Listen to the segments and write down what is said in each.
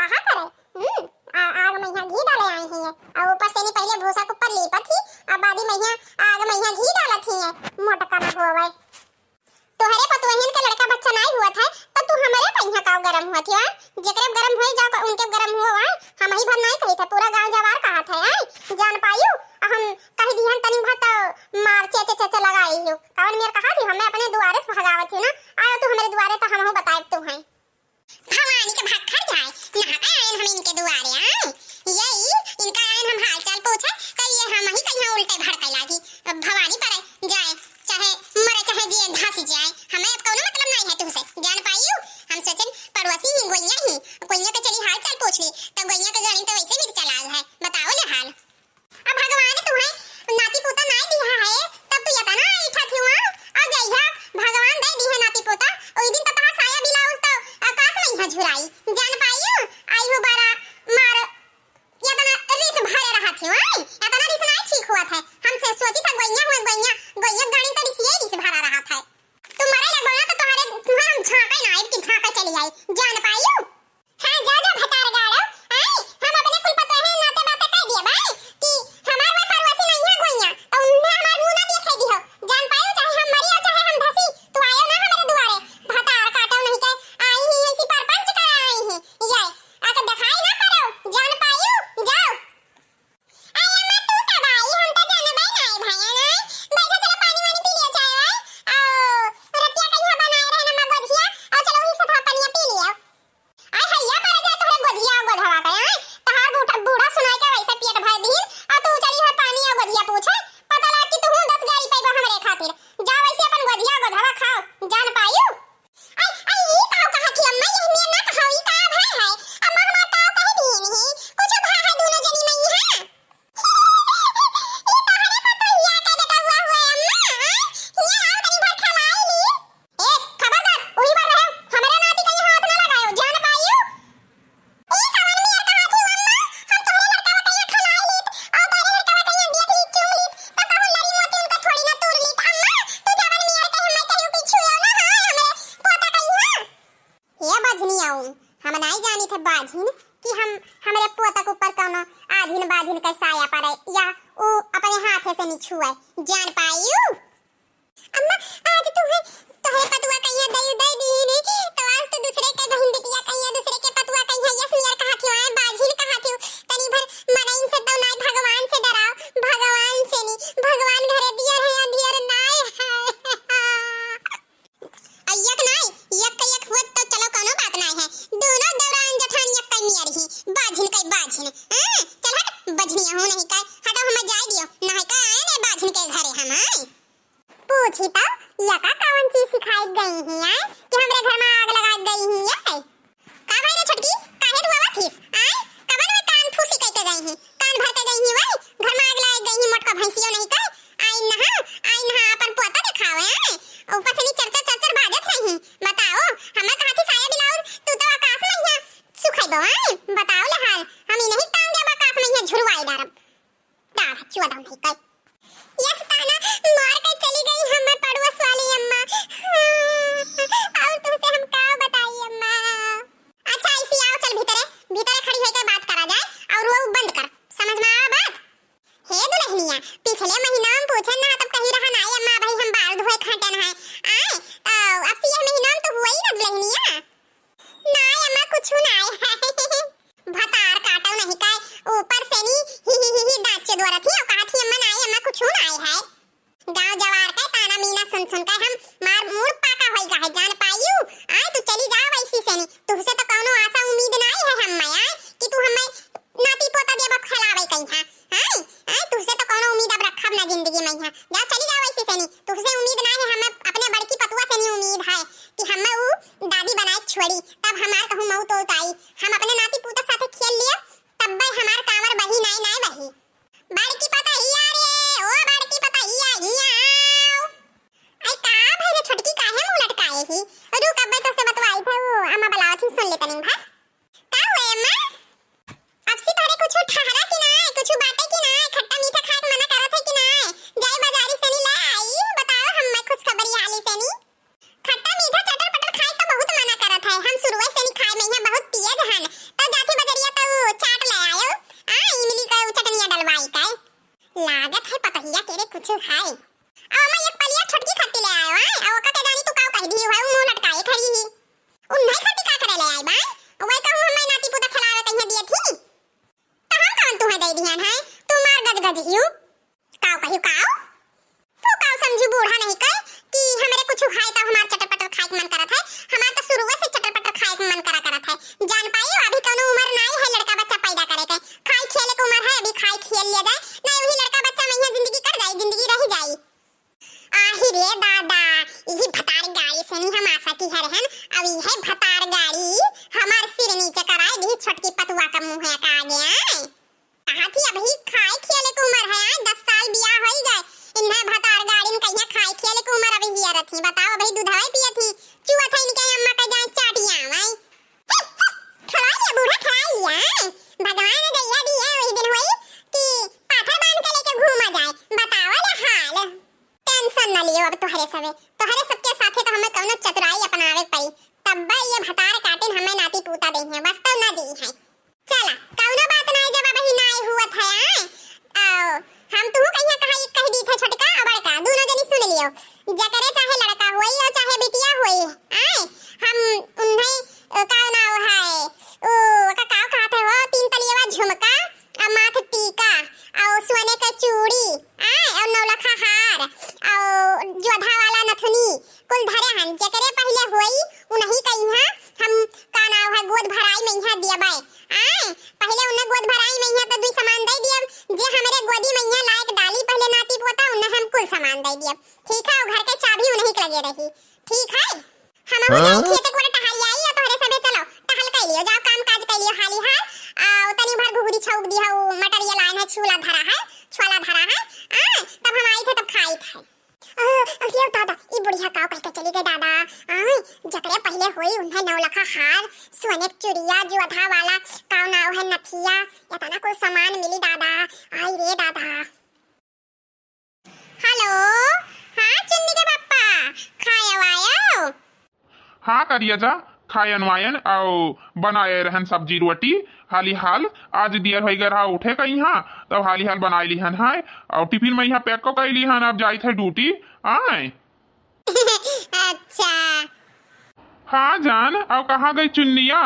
कहा करे आग में यहाँ घी डाले आई है और ऊपर से नहीं पहले भूसा के ऊपर लीपत थी अब बादी में यहाँ आग में यहाँ घी डालत ही मोटका ना होवे तोहरे पतोहन के लड़का बच्चा नहीं हुआ था तो तू हमारे पहिया का गरम हुआ थी जेकरे गरम होई जा उनके गरम हुआ हम ही भर नहीं कही था पूरा गांव जवार कहा था जान पायू हम कही दिहन तनी भर तो मार चे लगाई हूं कौन मेरे कहा थी हमें अपने द्वारे से भगावत थी ना आयो तू हमारे द्वारे तो हम हो बताए तू है भवानी के भाग खर जाए नहाता आए हम इनके द्वारे आए यही इनका आए हम हालचाल पूछे तो ये हम ही कहीं उल्टे भड़कैला थी भवानी पर जाए चाहे मरे चाहे जिए धंस जाए हमें अब कोनो मतलब नहीं है तुमसे जान पाइयो हम सोचन पड़ोसी ही गोइया के चली हाल चाल पूछ ली तो गोइया के गणी तो वैसे भी चला है बताओ ले हाल अब भगवान तुम्हें नाती पोता नहीं दिया है तब तो यता ना इठा थी वहां और जइया भगवान दे दी है नाती पोता ओई दिन तो तहां साया बिलाउस तो आकाश में ही झुराई जान पाइयो आई हो बारा मार यता ना रिस भरे रहा थी वहां यता ना रिस नहीं ठीक हुआ था हमसे सोची था गोइया गणी तो रिस भरा रहा था तुम्हारे लगवाना तो तुम्हारे हम झांका ना आई कि झांका चली आई जान पाइयो हां जा भतार गाड़ो आई हम अपने कुल पता है नाते बातें कह दिया भाई कि हमार में परवासी नहीं है गोइया तो उन्हें हमार मुंह ना देखे दी हो जान पाइयो चाहे हम मरी और चाहे हम धसी तो आयो ना हमारे दुआरे भतार काटो नहीं के आई ही ऐसी परपंच कर आई ही ये आके दिखाई ना करो जान पाइयो जाओ आई अम्मा तू कब आई हम तो जाने भाई नहीं भाई नहीं बैठो चलो पानी वानी पी लिया चाय और रतिया कहीं बनाए रहे ना गोजिया और चलो ही सफा पानी पी लिया आई हैया मारे जा तोरे गोजिया गोधवा के तहार बूढ़ा सुनाई के वैसे पेट भर दीन और तू चली है पानी और गोजिया पूछे पता लगा कि तू 10 गाड़ी पैबा हमरे खातिर जा वैसे अपन गोजिया गोधवा खाओ जान पायू आई ई काव कहा थी अम्मा ये मैं ना खाओ ई का भाई है अम्मा हमार काव कह दी नहीं कुछ भा है दोनों जनी में ही है ई तहरे पतोहिया के बेटा हुआ अम्मा ये आओ तनी भर खलाई ली ए खबरदार ओही बार रहे हमारे नाती कहीं हाथ ना लगायो जान पायू ई कवन में कहा थी अम्मा हम तोहरे लड़का कहीं खलाई ली और तेरे लड़का कहीं देख ली क्यों ली तो कहू लड़ी मोती उनका थोड़ी ना तोड़ ली अम्मा तू जवन में कहीं मैं कहीं पीछू हो ना हां हमरे पोता कहीं हां ये बाजनी आऊं हम नहीं जानी थे बाजिन कि हम हमरे पोता के ऊपर कोनो आधीन बाजिन का साया पड़े या वो अपने हाथ से नहीं छुए जान पायू अम्मा आज तोहे पतुआ कहिया दे दी तो आज तो दूसरे के बहन बिटिया कहिया दूसरे के पतुआ कहिया यसमिया कहा थी आए बाजिन कहा थी तनी भर मनाइन से तो नहीं भगवान से डराओ भगवान से नहीं भगवान घरे दिया है दियर नहीं अयक नहीं यक हुआ तो चलो कोनो बात नहीं है दोनों दौरान जठान यक कई मिया रही बाजिन चल हट बजनिया हो नहीं काय हटो हम जाई दियो नहीं का आए ने बाजिन के घरे हम आए पूछी तो यका कौन चीज सिखाई गई है यार कि हमरे घर में आग लगा गई है ये का भाई रे छटकी काहे दुआवा थी आए कवन में कान फूसी कहते गई है कान भरते गई है वही घर में आग लगा गई है मोटका भैंसियो नहीं कह आई नहा अपन पोता दिखावे हैं ऊपर से नी चरचर बाजत रही बताओ हमें कहा थी साया बिलाउर तू तो आकाश में है सुखाई दो बताओ ले हाल हम ही नहीं टांग दे आकाश में है झुरवाई डारब डार चुआ नहीं कह यस ताना मार के चली गई हमें पड़ोस वाली अम्मा और तुमसे हम क्या बताई अम्मा अच्छा इसी आओ चल भीतर खड़ी होकर बात करा जाए और वो बंद कर समझ में आया बात हे दुल्हनिया पिछले महीना में पूछे ना तब कहीं रहा ना अम्मा भाई हम बाल धोए खाटन है आए तो अब ये महीना में तो हुआ ही ना दुल्हनिया ना अम्मा कुछ ना भतार काटो नहीं काय ऊपर से नी ही दांत से द्वारा थी और कहा थी अम्मा ना कुछ खाए। अब मैं एक पलिया छोटकी खट्टी ले आयो है और का के जानी तू का कह दी है मुंह लटकाए खड़ी ही। उन नहीं खट्टी का करे ले आई बा वही कहूं मैं नाती पुता खिलावे कहीं दिए थी तो हम कौन तुम्हें दे दिहन है तू मार गज यू काव कहियो काव तू काव समझू बूढ़ा नहीं कह कि हमरे कुछ खाए तो हमार चटर पटर खाए के मन करत है। हमार तो शुरू से चटर पटर खाए के मन करत है। जान पाई अभी कोनो उम्र नहीं है लड़का बच्चा पैदा करे के खाए खेले के उम्र है अभी खाए खेल लिया जाए नहीं वही लड़का बच्चा में जिंदगी कट जाए जिंदगी रह जाए। आही रे दादा यही भतार गाड़ी से नहीं हम आशा की है रहन अब यह भतार गाड़ी हमार सिर नीचे कराए दी छोटकी पतुआ का मुंह है का आ गया कहा थी अभी खाए खेले के उम्र है 10 साल बियाह हो गए इन्हें भतार गाड़ी में कहिया खाए खेले के उम्र अभी हिया रथी बताओ अभी दूधवाई पिया थी चुआ था इनके अम्मा का जाए चाटिया भाई खवा लिया बूढ़ा खवा लिया भगवान ने दैया दी है वही दिन हुई कि पाथर बांध के लेके घूमा जाए बताओ ना हाल टेंशन न लियो अब तोहरे सबके साथे तो हमें कौनो चतुराई अपनावे पई तब ये भतार काटिन हमें नाती पूता दे है वास्तव ना दी है। चला कौनो बात नहीं जब अभी नाई हुआ था आओ हम तू कहिया कह दी थे छोटका और बड़का दोनों जनी सुन लियो जकरे चाहे लड़का होई और चाहे बिटिया होई आए हम उन्हें का नाम है ओ का कहते हो 3 तलिया झुमका और माथ टीका और सोने का चूड़ी आए और नौलखा हार और जोधा वाला नथुनी कुल धरे हन जकरे पहले होई उन्हीं कहिया हम का नाम है गोद भराई में यहां दिया बाय आए पहले उन्हें गोद भराई में यहां तो दुई सामान दे दिया जे हमरे गोदी में यहां लायक डाली पहले नाती पोता उन्हें हम कुल सामान दे दिया ठीक है और घर के चाबी उन्हीं के लगे रही ठीक है। हम हो जाए खेत को टहल आई और तोरे सबे चलो टहल कर लियो जाओ काम काज कर लियो हाली हाल तनी भर घुगरी छौक दी हो मटर ये लाइन है छोला धरा है तब हम आई थे तब खाई थे अरे दादा ई बुढ़िया काव कह के चली गई दादा जकरे पहले होई उन्हें नौलखा हार सोने चूड़िया जो अधा वाला काव नाव है नथिया इतना कोई सामान मिली दादा आई रे दादा। हेलो हां चुन्नी के पापा खाया वायो हाँ करिए जा खायन वायन और बनाए रहन सब्जी रोटी हाली हाल आज दियर हो गया रहा उठे कहीं हाँ तब हाली हाल बनाई ली हन है और टिफिन में यहाँ पैक को कही ली हन अब जाई थे ड्यूटी आए अच्छा हाँ जान और कहाँ गई चुन्निया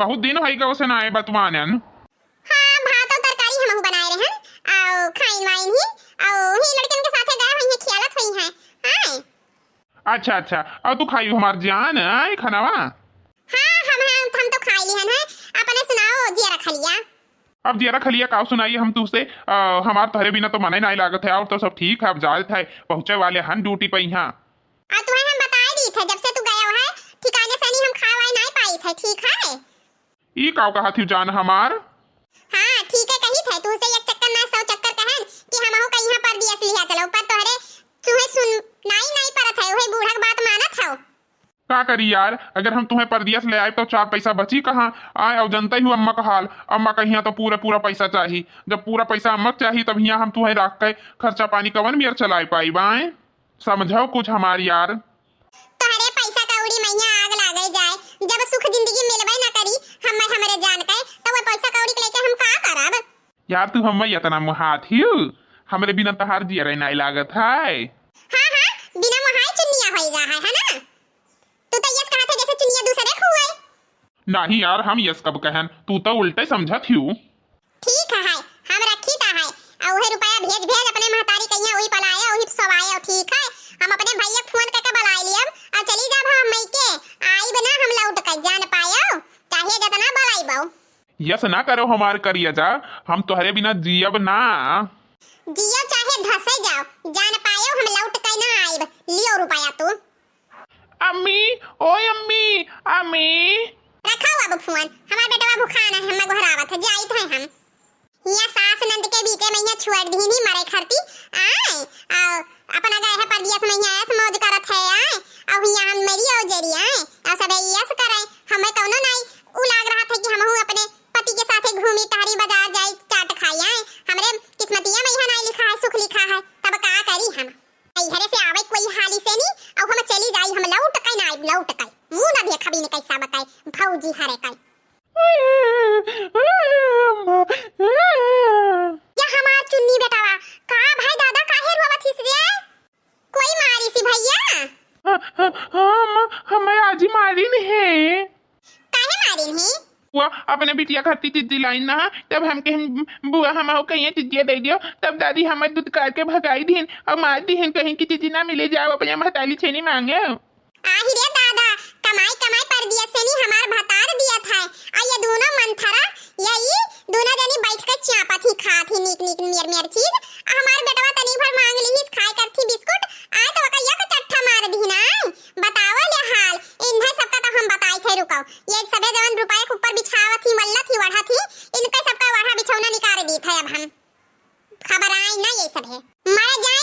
बहुत दिन हो गए उसे ना आए बतवानन हां भात और तरकारी हम बनाए रहन और खाइन वाइन ही और ही लड़कन के साथे गए हुई है खियालत हुई है हां अच्छा और तू खाई हमार जान आई खानावा हां हम तो खाई ली है अपने सुनाओ जिया रख लिया अब जिया रख लिया का सुनाइए हम तुझसे हमार तहरे बिना तो मने नहीं लागत है और तो सब ठीक है अब जा थे पहुंचे वाले हन ड्यूटी पे यहाँ तुम्हें हम बता दी थे जब से तू गया है ठिकाने से नहीं हम खावाई नहीं पाई थे ठीक है ई काव कहा थी जान हमार हां ठीक है कही थे तुझसे एक चक्कर ना 100 चक्कर कहन कि हम हो कहीं पर दिया लिया चलो पर तोहरे तुम्हें सुन नहीं परत है वही बूढ़ा बात मानत हो का करी यार अगर हम तुम्हें परदिया से ले आए तो 4 पैसा बची कहाँ आए और जनता ही अम्मा का हाल अम्मा का यहाँ तो पूरा पैसा चाहिए जब पूरा पैसा अम्मा चाहिए तब यहाँ हम तुम्हें रख के खर्चा पानी कवन मेर चलाए पाई बाए समझो कुछ हमारी यार तोहरे पैसा कौड़ी मैया आग लागे जाए जब सुख जिंदगी मिलबे ना करी हमरे जान के तो वो पैसा कौड़ी के लेके हम का करब यार तू हम इतना मुहात ही हमरे बिना तहार जिया नहीं लागत है हां बिना मुहाई चुन्निया हो जा है ना तू तो यस कहत है जैसे चुन्निया दूसरे खुए नहीं यार हम यस कब कहन तू तो उल्टे समझत हूँ ठीक है हम रखी ता है और वही रुपया भेज अपने महतारी कहिया वही पलाया वही सवाया ठीक है हम अपने भैया फोन करके बुला लियब और चली जाब हम मई के आई बना हम लौट के जान पायो चाहे जतना बुलाइबो यस ना करो हमार करिया जा हम तोहरे बिना जियब ना जियो चाहे धसे जाओ जान पायो हम लौट के ना आइब लियो रुपया तू अम्मी ओए अम्मी रखाओ अब फोन हमार बेटवा भूखाना है हम घरावत है जाई थे हम यहाँ सास नंद के बीच में यहाँ छोड़ दी नहीं मरे खरती आए और अपना गए है परदिया में यहाँ ऐसे मौज करत है आए और यहाँ हम मेरी और जेरी आए और सब यस करे हमें कौनो नहीं उ लाग रहा था कि हम अपने पति के साथ घूमी टहरी बाजार जाई चाट खाई आए हमरे किस्मतिया में यहाँ नहीं लिखा है सुख लिखा है तब का करी हम इधरे से आवे कोई हाली से नहीं और हम चली जाई हम लौट के ना लौट के मुंह ना देखा भी नहीं कैसा बताए भौजी हरे का या हमार चुन्नी बेटावा का भाई दादा काहे अपने बिटिया खाती चीज लाई ना तब हम कहीं बुआ हम कहीं चीजिया दे दियो तब दादी हमारे दूध काट के भगाई दीन और मार दीन कहीं की चीज ना मिले जाओ अपने महताली छेनी मांगे आही रे दादा कमाई कमाई पर दिया से नहीं हमार भतार दिया था आ ये दोनों मंथरा यही दोनों जनी बैठ के चापा थी खा थी नीक नीक मेर मेर चीज हमार बेटवा तनी भर मांग ली खाए कर थी बिस्कुट आए तो का एक चट्ठा मार दी ना बतावा ले हाल इन्हें सबका तो हम बताई थे रुको ये सबे जवन रुपए के ऊपर बिछावा थी मल्ला थी वढ़ा थी इनका सबका वढ़ा बिछौना निकाल दी था अब हम खबर आई ना ये सब है मारे जा